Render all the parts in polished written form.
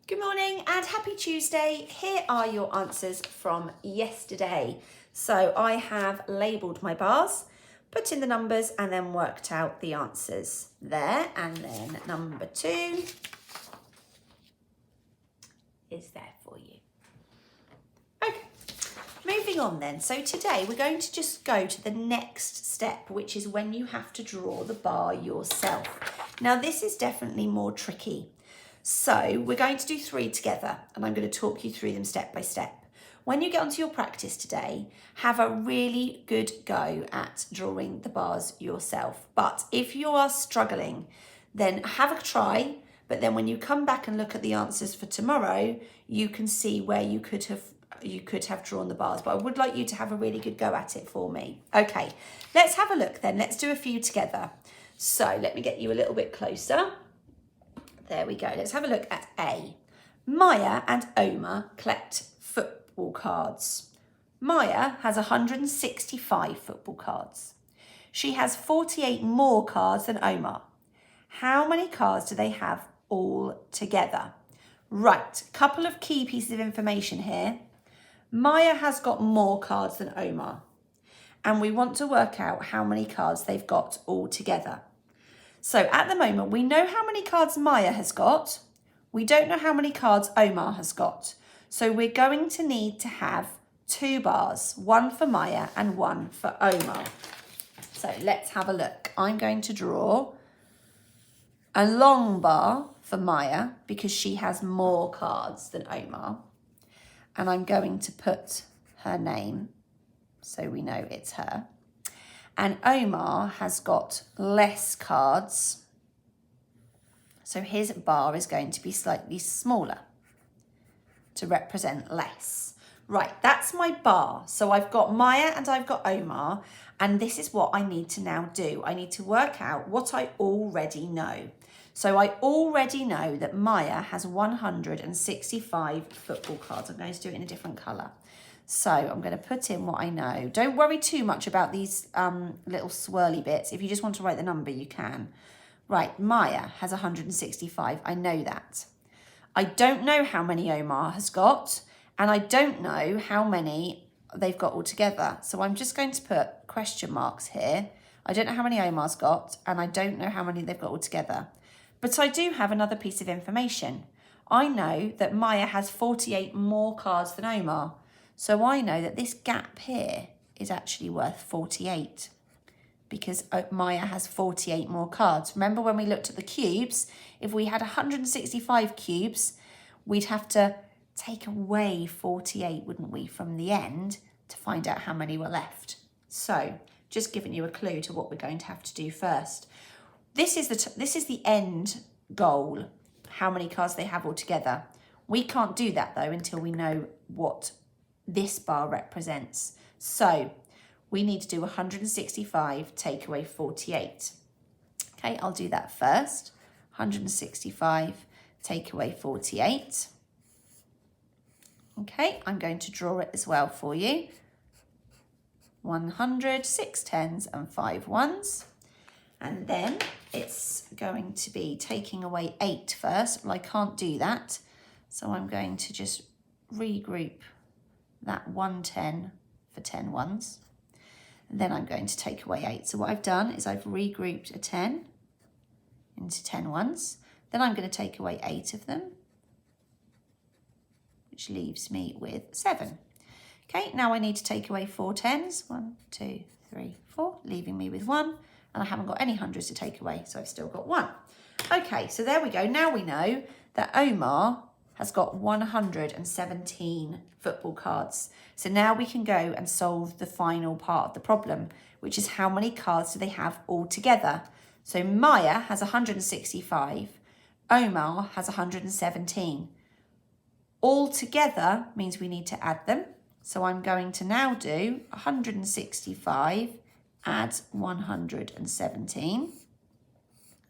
Good morning and happy Tuesday. Here are your answers from yesterday. So I have labelled my bars, put in the numbers and then worked out the answers there. And then number 2 is there for you. Okay, moving on then. So today we're going to just go to the next step, which is when you have to draw the bar yourself. Now this is definitely more tricky. So we're going to do 3 together and I'm going to talk you through them step by step. When you get onto your practice today, have a really good go at drawing the bars yourself. But if you are struggling, then have a try. But then when you come back and look at the answers for tomorrow, you can see where you could have drawn the bars. But I would like you to have a really good go at it for me. Okay, let's have a look then. Let's do a few together. So let me get you a little bit closer. There we go. Let's have a look at A. Maya and Omar collect football cards. Maya has 165 football cards. She has 48 more cards than Omar. How many cards do they have all together? Right, couple of key pieces of information here. Maya has got more cards than Omar, and we want to work out how many cards they've got all together. So at the moment, we know how many cards Maya has got. We don't know how many cards Omar has got. So we're going to need to have 2 bars, one for Maya and one for Omar. So let's have a look. I'm going to draw a long bar for Maya because she has more cards than Omar. And I'm going to put her name so we know it's her. And Omar has got less cards, so his bar is going to be slightly smaller to represent less. Right, that's my bar. So I've got Maya and I've got Omar, and this is what I need to now do. I need to work out what I already know. So I already know that Maya has 165 football cards. I'm going to do it in a different colour. So I'm going to put in what I know. Don't worry too much about these little swirly bits. If you just want to write the number, you can. Right, Maya has 165. I know that. I don't know how many Omar has got, and I don't know how many they've got all together. So I'm just going to put question marks here. I don't know how many Omar's got, and I don't know how many they've got all together. But I do have another piece of information. I know that Maya has 48 more cards than Omar. So I know that this gap here is actually worth 48 because Maya has 48 more cards. Remember when we looked at the cubes, if we had 165 cubes, we'd have to take away 48, wouldn't we, from the end to find out how many were left. So just giving you a clue to what we're going to have to do first. This is the end goal, how many cards they have all together. We can't do that though until we know what this bar represents. So we need to do 165 take away 48. Okay, I'll do that first. 165 take away 48. Okay, I'm going to draw it as well for you. 100, 6 tens and 5 ones. And then it's going to be taking away 8 first. Well, I can't do that. So I'm going to just regroup that 110 for 10 ones. And then I'm going to take away 8. So what I've done is I've regrouped a 10 into 10 ones. Then I'm going to take away 8 of them, which leaves me with 7. Okay, now I need to take away 4 tens. 1, 2, 3, 4, leaving me with 1. And I haven't got any hundreds to take away, so I've still got 1. Okay, so there we go. Now we know that Omar has got 117 football cards. So now we can go and solve the final part of the problem, which is how many cards do they have all together? So Maya has 165, Omar has 117. All together means we need to add them. So I'm going to now do 165 add 117.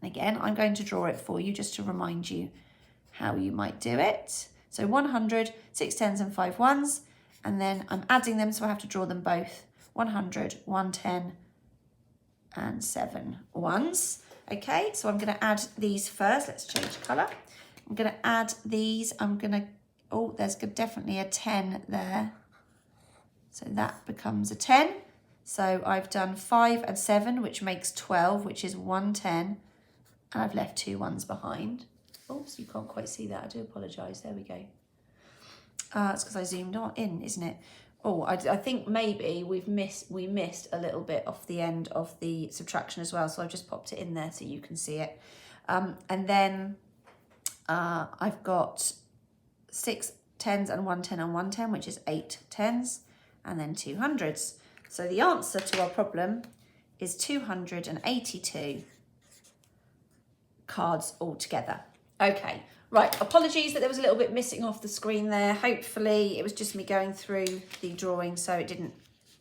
And again, I'm going to draw it for you just to remind you how you might do it. So 100, 6 tens and 5 ones, and then I'm adding them, so I have to draw them both. 100, 110 and 7 ones. Okay, so I'm going to add these first. Let's change colour. I'm going to add these. Oh, there's definitely a 10 there. So that becomes a 10. So I've done 5 and 7, which makes 12, which is 110. And I've left 2 1s behind. Oops, you can't quite see that. I do apologise. There we go. It's because I zoomed in, isn't it? Oh, I think maybe we missed a little bit off the end of the subtraction as well. So I've just popped it in there so you can see it. And then I've got 6 10s and 1 10 and 1 10, which is 8 10s and then 2 hundreds. So the answer to our problem is 282 cards altogether. Okay, right, apologies that there was a little bit missing off the screen there. Hopefully it was just me going through the drawing so it didn't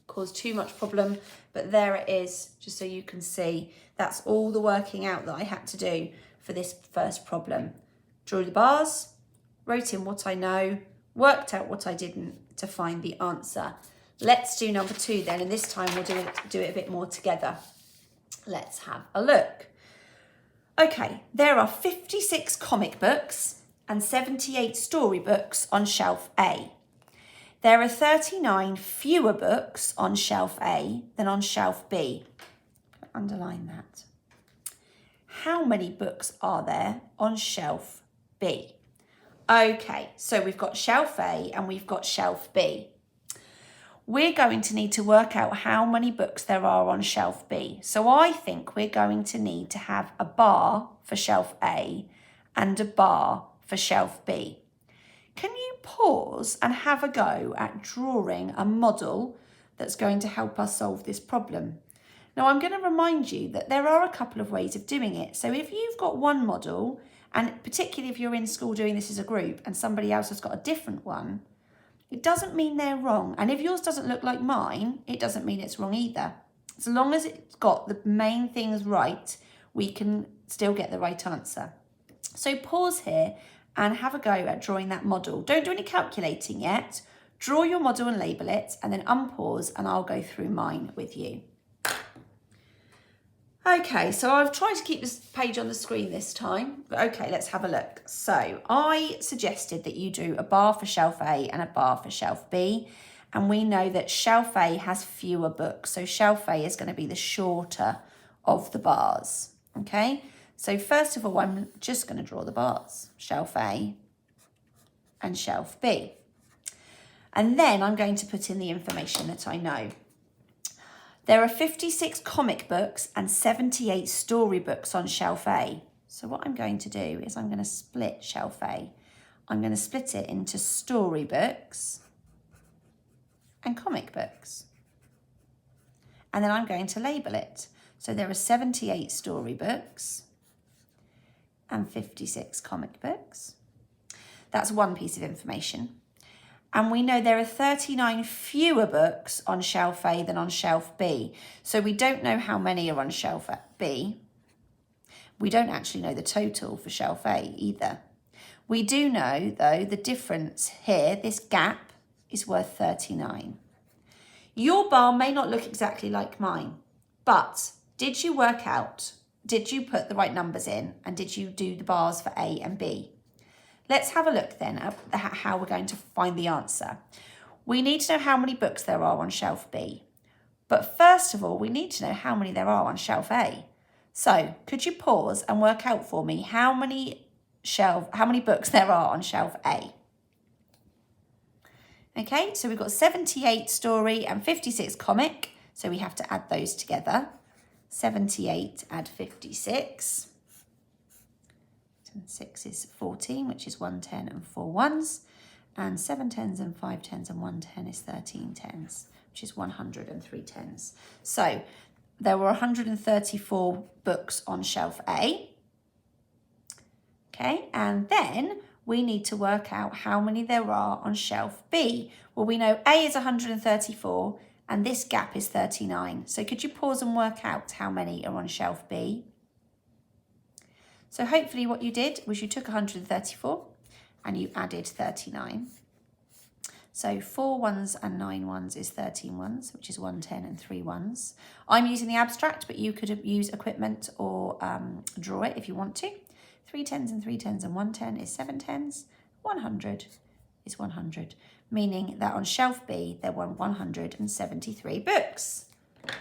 cause too much problem, but there it is, just so you can see. That's all the working out that I had to do for this first problem. Drew the bars, wrote in what I know, worked out what I didn't to find the answer. Let's do number 2 then, and this time we'll do it a bit more together. Let's have a look. Okay, there are 56 comic books and 78 storybooks on shelf A. There are 39 fewer books on shelf A than on shelf B. Underline that. How many books are there on shelf B? Okay, so we've got shelf A and we've got shelf B. We're going to need to work out how many books there are on shelf B. So I think we're going to need to have a bar for shelf A and a bar for shelf B. Can you pause and have a go at drawing a model that's going to help us solve this problem? Now, I'm going to remind you that there are a couple of ways of doing it. So if you've got one model, and particularly if you're in school doing this as a group and somebody else has got a different one, it doesn't mean they're wrong. And if yours doesn't look like mine, it doesn't mean it's wrong either. As long as it's got the main things right, we can still get the right answer. So pause here and have a go at drawing that model. Don't do any calculating yet. Draw your model and label it, and then unpause and I'll go through mine with you. Okay, so I've tried to keep this page on the screen this time, but okay, let's have a look. So I suggested that you do a bar for shelf A and a bar for shelf B, and we know that shelf A has fewer books, so shelf A is going to be the shorter of the bars, okay? So first of all, I'm just going to draw the bars, shelf A and shelf B. And then I'm going to put in the information that I know. There are 56 comic books and 78 storybooks on shelf A. So what I'm going to do is I'm going to split shelf A. I'm going to split it into storybooks and comic books. And then I'm going to label it. So there are 78 storybooks and 56 comic books. That's one piece of information. And we know there are 39 fewer books on shelf A than on shelf B. So we don't know how many are on shelf B. We don't actually know the total for shelf A either. We do know, though, the difference here, this gap, is worth 39. Your bar may not look exactly like mine, but did you work out, did you put the right numbers in, and did you do the bars for A and B? Let's have a look then at how we're going to find the answer. We need to know how many books there are on shelf B. But first of all, we need to know how many there are on shelf A. So could you pause and work out for me how many books there are on shelf A? Okay, so we've got 78 story and 56 comic. So we have to add those together. 78 add 56. 6 is 14, which is 1 10 and 4 1s, and 7 10s and 5 10s and 1 10 is 13 10s, which is 103 10s. So there were 134 books on shelf A. Okay, and then we need to work out how many there are on shelf B. Well, we know A is 134 and this gap is 39. So could you pause and work out how many are on shelf B? So hopefully what you did was you took 134 and you added 39. So 4 1s and 9 1s is 13 1s, which is 1 10 and 3 1s. I'm using the abstract, but you could use equipment or draw it if you want to. 3 tens and 3 tens and 1 10 is 7 tens. 100 is 100, meaning that on shelf B there were 173 books.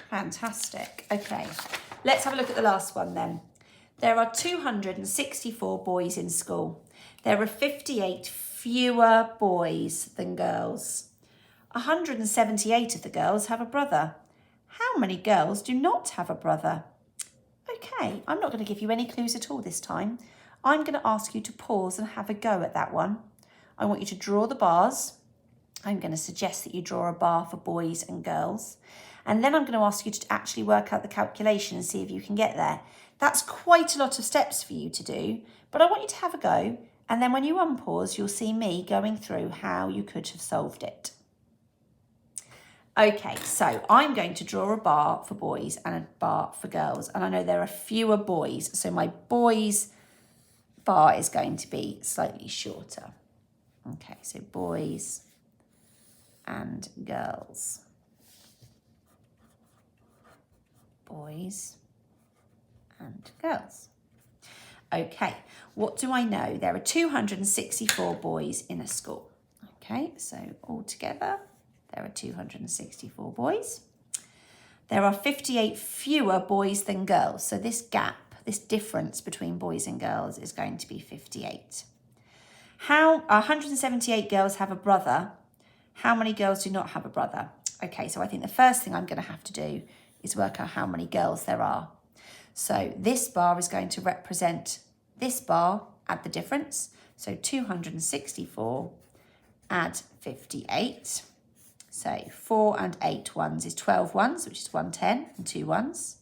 Fantastic. Okay, let's have a look at the last one then. There are 264 boys in school. There are 58 fewer boys than girls. 178 of the girls have a brother. How many girls do not have a brother? Okay, I'm not going to give you any clues at all this time. I'm going to ask you to pause and have a go at that one. I want you to draw the bars. I'm going to suggest that you draw a bar for boys and girls. And then I'm going to ask you to actually work out the calculation and see if you can get there. That's quite a lot of steps for you to do, but I want you to have a go. And then when you unpause, you'll see me going through how you could have solved it. Okay, so I'm going to draw a bar for boys and a bar for girls. And I know there are fewer boys, so my boys bar is going to be slightly shorter. Okay, so boys and girls. Boys and girls. Okay, what do I know? There are 264 boys in a school. Okay, so altogether, there are 264 boys. There are 58 fewer boys than girls. So this gap, this difference between boys and girls is going to be 58. 178 girls have a brother. How many girls do not have a brother? Okay, so I think the first thing I'm going to have to do is work out how many girls there are. So this bar is going to represent this bar, add the difference. So 264 add 58. So 4 and 8 ones is 12 ones, which is 1 10 and 2 ones.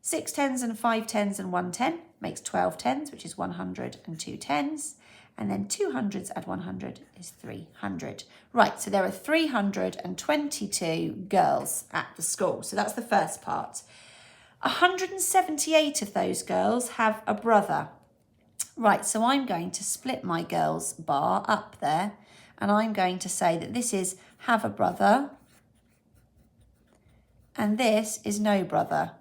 6 tens and 5 tens and 1 10 makes 12 tens, which is 100 and 2 tens. And then 200s add 100 is 300. Right, so there are 322 girls at the school. So that's the first part. 178 of those girls have a brother. Right, so I'm going to split my girls bar up there, and I'm going to say that this is have a brother, and this is no brother.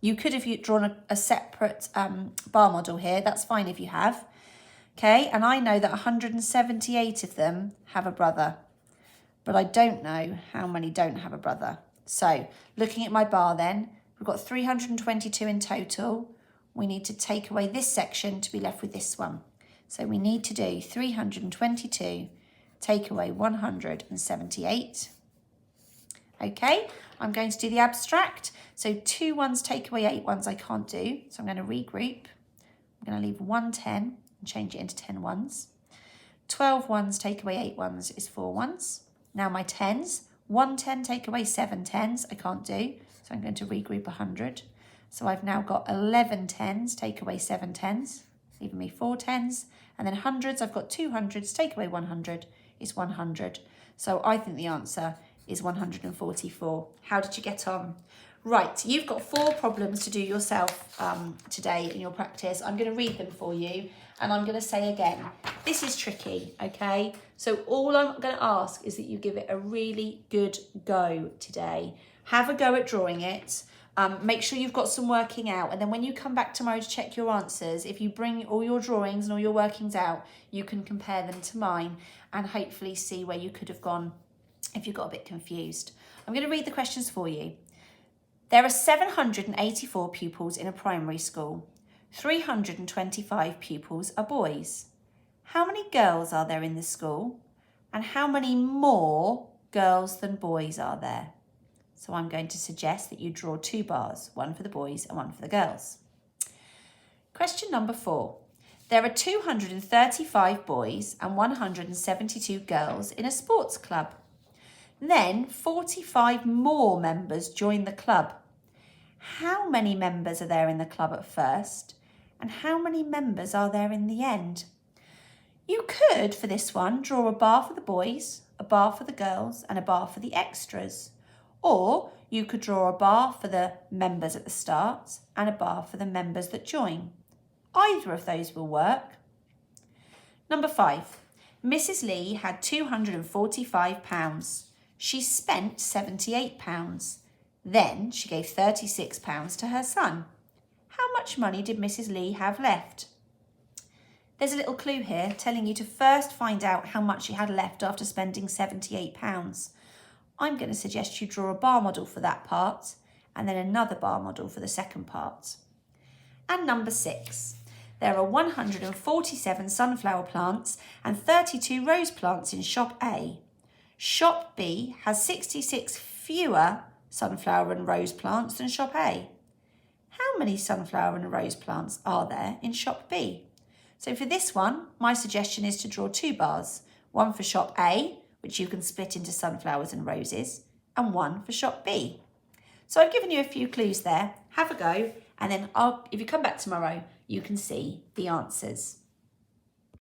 You could have drawn a separate bar model here. That's fine if you have. Okay, and I know that 178 of them have a brother, but I don't know how many don't have a brother. So looking at my bar then, we've got 322 in total. We need to take away this section to be left with this one. So we need to do 322, take away 178. Okay, I'm going to do the abstract. So 2 ones take away 8 ones I can't do. So I'm going to regroup. I'm going to leave 1 10 and change it into 10 ones. 12 ones take away 8 ones is 4 ones. Now my tens, 1 10 take away 7 tens I can't do. So I'm going to regroup 100. So I've now got 11 tens take away 7 tens, leaving me 4 tens. And then hundreds, I've got 2 hundreds, take away 100 is 100. So I think the answer is 144. How did you get on? Right, you've got 4 problems to do yourself today in your practice. I'm going to read them for you, and I'm going to say again, this is tricky, okay? So all I'm going to ask is that you give it a really good go today. Have a go at drawing it. Make sure you've got some working out, and then when you come back tomorrow to check your answers, if you bring all your drawings and all your workings out, you can compare them to mine and hopefully see where you could have gone if you got a bit confused. I'm going to read the questions for you. There are 784 pupils in a primary school. 325 pupils are boys. How many girls are there in the school? And how many more girls than boys are there? So I'm going to suggest that you draw 2 bars, one for the boys and one for the girls. Question number 4. There are 235 boys and 172 girls in a sports club. Then 45 more members join the club. How many members are there in the club at first? And how many members are there in the end? You could, for this one, draw a bar for the boys, a bar for the girls, and a bar for the extras. Or you could draw a bar for the members at the start and a bar for the members that join. Either of those will work. Number 5. Mrs. Lee had £245. She spent £78. Then she gave £36 to her son. How much money did Mrs. Lee have left? There's a little clue here telling you to first find out how much you had left after spending £78. I'm going to suggest you draw a bar model for that part and then another bar model for the second part. And number 6. There are 147 sunflower plants and 32 rose plants in shop A. Shop B has 66 fewer sunflower and rose plants than shop A. How many sunflower and rose plants are there in shop B? So for this one, my suggestion is to draw 2 bars, one for shop A, which you can split into sunflowers and roses, and one for shop B. So I've given you a few clues there. Have a go, and then if you come back tomorrow, you can see the answers.